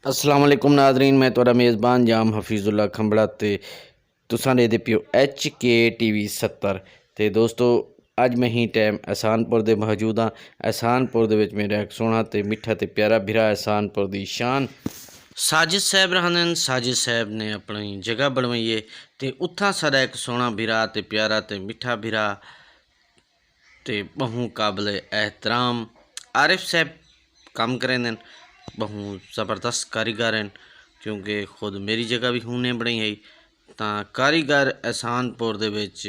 अस्सलाम वालेकुम नाजरीन, मैं तुहाडा मेज़बान जाम हफीज़ुल्ला खंबड़ा ते तुसां दे पियो HK TV 70। ते दोस्तों अज मैं ही टाइम एहसानपुर दे मौजूद हाँ। एहसानपुर दे विच मेरा एक सोहना ते मिठा ते प्यारा भिरा एहसानपुर दी शान साजिद साहब रहन। साजिद साहब ने अपनी जगह बनवाई है ते उत्थां साडा एक सोहना भिरा ते प्यारा ते मिठा भिरा ते बहु काबिल एहतराम आरिफ साहब काम करें। बहु ज़बरदस्त कारीगर हैं क्योंकि खुद मेरी जगह भी हुने बनाई है। तो कारीगर एहसानपुर दे विच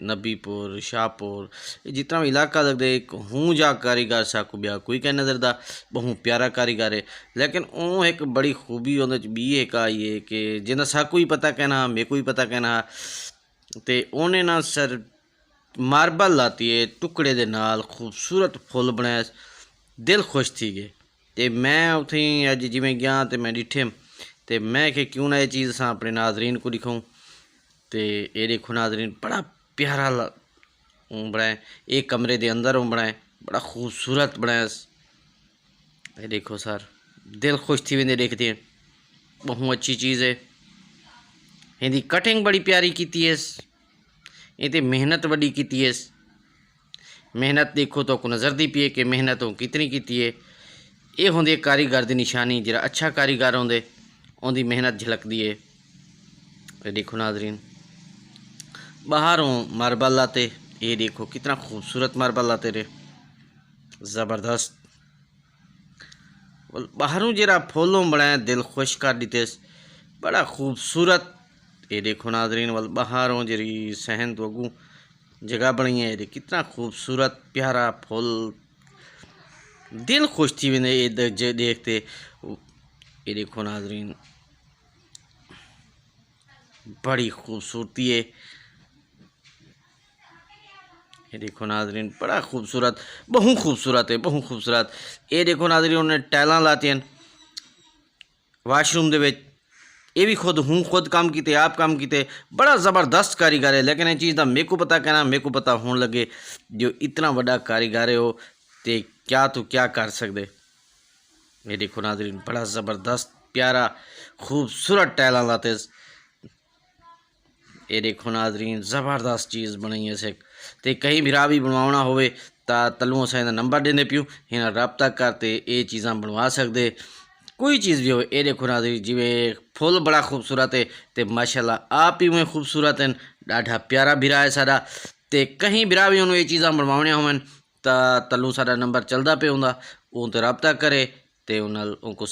नबीपुर शाहपुर जितना भी इलाका लगते हूँ जा कारीगर साकू ब्या कोई कह नज़र दा बहु प्यारा कारीगर है। लेकिन वो एक बड़ी खूबी उन्हें भी एक आई है कि जिन्हें साकू ही पता कहना मेरे को ही पता कहना तो उन्हें ना सर मार्बल लाती है टुकड़े दे नाल खूबसूरत फुल बनाया दिल खुश थी गए। तो मैं उथे अज जिमें गया तो मैं डिठे तो मैं कि क्यों ना ये चीज़ असा अपने नाजरीन को दिखाऊँ। तो ये देखो नाजरीन बड़ा प्यारा बनाए एक कमरे के अंदर बनाए बड़ा खूबसूरत बनाया। ये देखो सर दिल खुश थी वेंदे देखते हैं बहुत अच्छी चीज़ है। इनकी कटिंग बड़ी प्यारी की है ये मेहनत बड़ी की है। मेहनत देखो तो नज़र दी पी है कि मेहनत कितनी की है। ये होंदी कारीगर की निशानी जरा अच्छा कारीगर होंदे उनकी मेहनत झलकती है। ये देखो नाजरीन बाहरों मार्बल लाते ये देखो कितना खूबसूरत मार्बल लाते रे ज़बरदस्त बाहरों जरा फूलों बनाया दिल खुश कर दीते बड़ा खूबसूरत। ये देखो नाजरीन वाल बाहरों जरी सहन तो अगू जगह बनी है ये कितना खूबसूरत प्यारा फूल दिल खुश थी वेंदे ये देखते। ये देखो नाजरीन बड़ी खूबसूरती है। ये देखो नाजरीन बड़ा खूबसूरत बहु खूबसूरत है बहु खूबसूरत। ये देखो नाजरीन उन्हें टाइलां लाती हैं वाशरूम दे विच ये भी खुद काम किते आप काम किते बड़ा ज़बरदस्त कारीगर है। लेकिन ये चीज़ का मेरे को पता कहना मेरे को पता होने लगे जो इतना बड़ा कारीगर है वो तो क्या तो क्या कर सकते। ये देखो नाजरीन बड़ा ज़बरदस्त प्यारा खूबसूरत टाइलां लाते। ये देखो नाजरीन ज़बरदस्त चीज़ बनाई है से तो कहीं भी भी बनवाना होवे तो तलुओं से नंबर देने पियो इन्हें रबता करते ये चीज़ा बनवा सकते कोई चीज़ भी हो। ये देखो नाजरीन जिमें फुल बड़ा खूबसूरत है तो माशाल्लाह आप ही में खूबसूरत हैं डाढ़ा प्यारा भिरा है सारा। तो कहीं भिरा भी उन्होंने ये चीज़ा बनवाने होवन तो तलू सारा नंबर चलता पे होंदा उन तो रबता करे तो उनको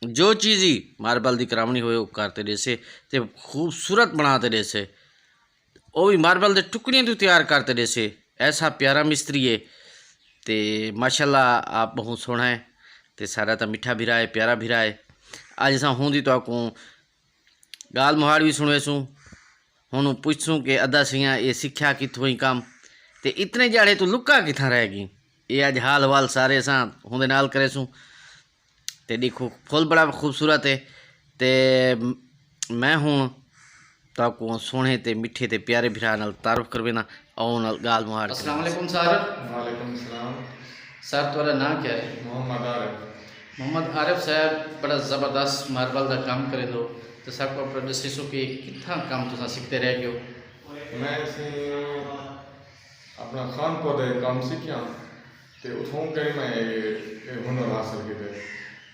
जो चीज़ ही मार्बल की करावनी हो करते देसे तो खूबसूरत बनाते देसे वो भी मार्बल के टुकड़ियाँ तो तैयार करते देसे ऐसा प्यारा मिस्त्री है। तो माशाल्लाह आप बहुत सोहना है तो सारा तो मिठा भिरा है प्यारा भिरा है। अज असा होंदी तो आपको गाल मुहाड़ भी सुने हूँ पूछूँ कि अदा सियाँ ये सिक्ख्या कितों ही काम तो इतने जाड़े तो लुका कितना रह गई ये अज हाल वाल सारे असा होंदे नाल करे सूँ। तो देखो फुल बड़ा खूबसूरत है तो मैं हूँ तो सोहने ते मिठे ते प्यारे भिरा नाल तारुफ करवे ना आओ नाल गाल मुहाड़। अस्सलाम वालेकुम सर। वालेकुम सलाम। सर तुम्हारा नाम क्या है? मोहम्मद आरिफ। मोहम्मद आरिफ साहब बड़ा ज़बरदस्त मार्बल का काम करे दो तो सबको अपना दसो कि कितना काम तुम सीखते रह गए हो। मैं अपना खानपुर दे काम सीखिया तो उतों कई मैं हुनर हासिल किए।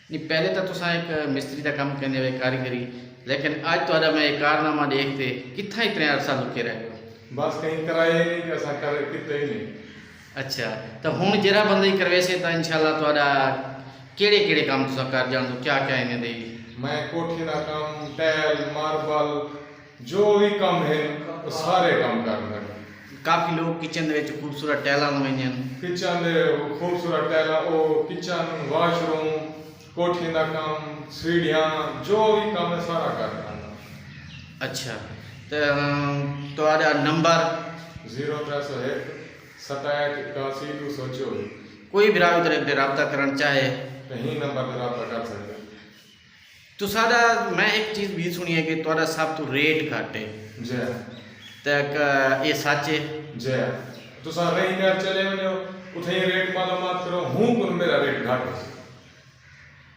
नहीं पहले तो तुसा एक मिस्त्री का काम करने हुए कारीगरी लेकिन आज तो मैं एक कारनामा देखते कितना इतने अरसा लुके रह गए। बस कहीं कराए नहीं कि ऐसा कर किते ही नहीं। अच्छा तो हूँ जरा बंदे करवे से तो इंशाल्लाह थोड़ा केड़े केड़े काम तुसा कर जान दो क्या क्या इन्हें दे मैं कोठी का काम टाइल मार्बल जो भी काम है वो सारे काम कर काफ़ी लोग किचन के खूबसूरत टाइलां लवाइयां किचन दे खूबसूरत टाइल ओ किचन वाशरूम कोठी का काम सीढ़ियाँ जो भी काम है सारा कर। अच्छा तो नंबर 0301 67 81 224 कोई भी राव तरह रबता करना चाहे कहीं नंबर पर रबता कर सकते। तो सारा मैं एक चीज़ भी सुनी है कि थोड़ा सब तो रेट घट है जय तक ये सच है जय तो सारे ही घर चले वनो उथे रेट मालूमात करो हूँ कुन मेरा रेट घट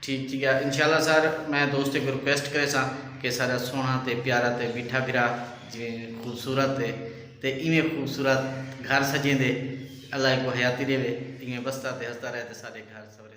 ठीक ठीक है इंशाल्लाह सर। मैं दोस्त को रिक्वेस्ट करे सा कि सारा सोहना ते प्यारा ते मिठा फिरा जिवें खूबसूरत ते इवें खूबसूरत घर सजेंदे अल्लाह को हयाती देवे, इवें बसता ते हंसता रहे ते सारे घर सवरे।